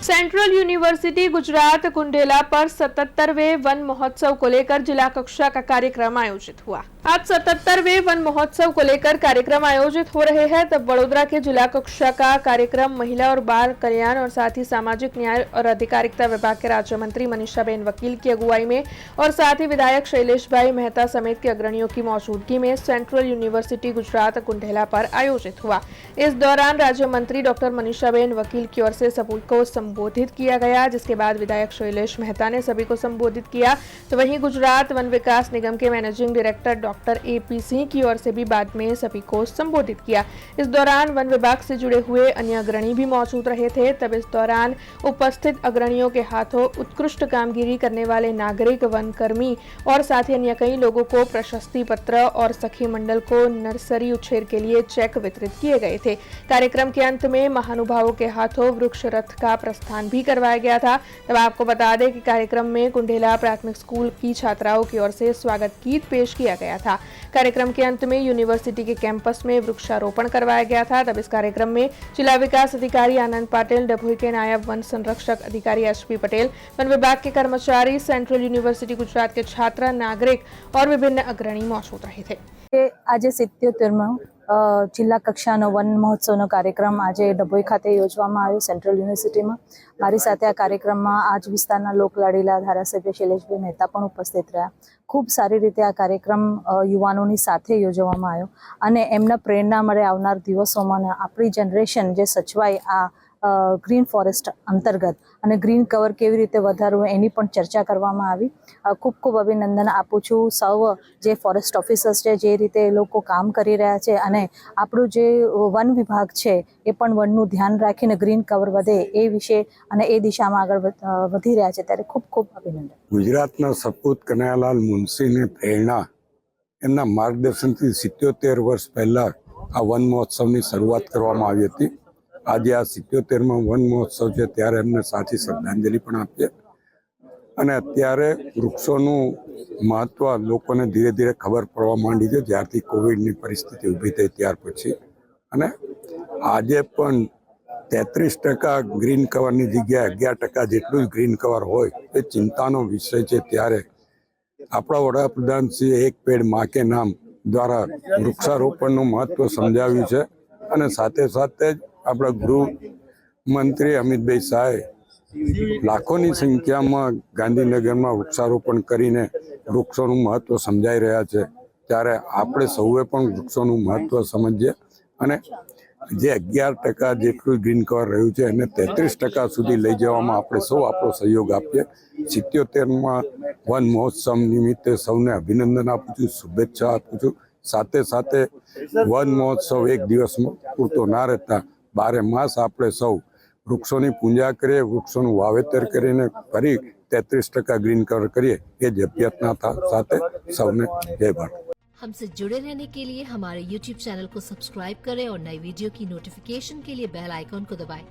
Central university Gujarat कुंडेला पर 77वें one महोत्सव को लेकर जिला कक्षा का कार्यक्रम आयोजित हुआ। आज 77वें वन महोत्सव को लेकर कार्यक्रम आयोजित हो रहे हैं, तब वडोदरा के जिला कक्षा का कार्यक्रम महिला और बाल कल्याण और साथ ही सामाजिक न्याय और अधिकारिता विभाग के राज्य मंत्री मनीषाबेन वकील की अगुवाई में और साथ ही विधायक शैलेश भाई मेहता समेत के अग्रणियों की मौजूदगी में सेंट्रल यूनिवर्सिटी गुजरात कुंडेला पर आयोजित हुआ। इस दौरान राज्य मंत्री डॉक्टर मनीषाबेन वकील की ओर से सबको संबोधित किया गया, जिसके बाद विधायक शैलेश मेहता ने सभी को संबोधित किया। तो वहीं गुजरात वन विकास निगम के managing director doctor AP Singh की ओर से भी बाद में सभी को संबोधित किया। इस दौरान वन विभाग से जुड़े हुए अन्य अग्रणी भी मौजूद रहे थे। तब इस दौरान उपस्थित अग्रणियों के हाथों उत्कृष्ट कामगिरी करने वाले नागरिक, वन कर्मी और साथ ही अन्य कई लोगों को प्रशस्ति पत्र और सखी मंडल को नर्सरी उछेर के लिए चेक वितरित किए गए थे। कार्यक्रम के अंत में महानुभावों के हाथों वृक्ष रथ का प्रस्थान भी करवाया गया था। तब आपको बता दें कि कार्यक्रम में कुंडेला प्राथमिक स्कूल की छात्राओं की ओर से स्वागत गीत पेश किया गया था। कार्यक्रम के अंत में यूनिवर्सिटी के कैंपस में वृक्षारोपण करवाया गया था। तब इस कार्यक्रम में जिला विकास अधिकारी आनंद पाटिल, डभोई के नायब वन संरक्षक अधिकारी SP पटेल, वन विभाग के कर्मचारी, सेंट्रल यूनिवर्सिटी गुजरात के छात्र, नागरिक और विभिन्न अग्रणी मौजूद रहे थे। आज 77 जिला कक्षाનો वन महोत्सवનો कार्यक्रम आज डभोई खाते योजવામાં આવ્યો सेंट्रल यूनिवर्सिटीમાં। મારી સાથે આ कार्यक्रमમાં आज વિસ્તારના લોકલાડીલા ધારાસભ્ય શૈલેષભાઈ મહેતા પણ ઉપસ્થિત રહ્યા। ખૂબ સારી રીતે આ कार्यक्रम યુવાનોની સાથે યોજવામાં આવ્યો અને એમના પ્રેરણા મળે આવનાર દિવસોમાં આપણી જનરેશન જે સચવાય આ ગ્રીન ફોરેસ્ટ અંતર્ગત અને ગ્રીન કવર કેવી રીતે વધારવું એની પણ ચર્ચા કરવામાં આવી। ખૂબ ખૂબ અભિનંદન આપું છું સૌ જે ફોરેસ્ટ ઓફિસર્સ છે, જે રીતે એ લોકો કામ કરી રહ્યા છે અને આપણું જે વન વિભાગ છે એ પણ વનનું ધ્યાન રાખીને ગ્રીન કવર વધે એ વિશે અને એ દિશામાં આગળ વધી રહ્યા છે, ત્યારે ખૂબ ખૂબ અભિનંદન। ગુજરાતના સપૂત કનૈયાલાલ મુનશીની પ્રેરણા એમના માર્ગદર્શનથી 77 વર્ષ પહેલા આ વન મહોત્સવની શરૂઆત કરવામાં આવી હતી। આજે આ 77માં વન મહોત્સવ છે ત્યારે એમને સાચી શ્રદ્ધાંજલિ પણ આપીએ અને અત્યારે વૃક્ષોનું મહત્વ લોકોને ધીરે ધીરે ખબર પડવા માંડી છે, જ્યારથી કોવિડની પરિસ્થિતિ ઊભી થઈ ત્યાર પછી। અને આજે પણ 33% ગ્રીન કવરની જગ્યાએ 11% જેટલું જ ગ્રીન કવર હોય એ ચિંતાનો વિષય છે। ત્યારે આપણા વડાપ્રધાન શ્રી એક પેડ માં કે નામ દ્વારા વૃક્ષારોપણનું મહત્વ સમજાવ્યું છે અને સાથે સાથે જ આપણા ગૃહમંત્રી અમિતભાઈ શાહે લાખોની સંખ્યામાં ગાંધીનગરમાં વૃક્ષારોપણ કરીને વૃક્ષોનું મહત્વ સમજાઈ રહ્યા છે। ત્યારે આપણે સૌએ પણ વૃક્ષોનું મહત્વ સમજીએ અને જે 11% જેટલું ગ્રીન કવર રહ્યું છે એને 33% સુધી લઈ જવામાં આપણે સૌ આપણો સહયોગ આપીએ। 77માં વન મહોત્સવ નિમિત્તે સૌને અભિનંદન આપું છું, શુભેચ્છા આપું છું। સાથે સાથે વન મહોત્સવ એક દિવસમાં પૂરતો ના રહેતા 12 માસ આપણે સૌ વૃક્ષોની પૂજા કરીએ, વૃક્ષોનું વાવેતર કરીને ફરી 33% ગ્રીન કવર કરીએ એ જ અભ્યર્થના સાથે સૌને જય ભારત। हमसे जुड़े रहने के लिए हमारे YouTube चैनल को सब्सक्राइब करें और नई वीडियो की नोटिफिकेशन के लिए बेल आइकॉन को दबाएं।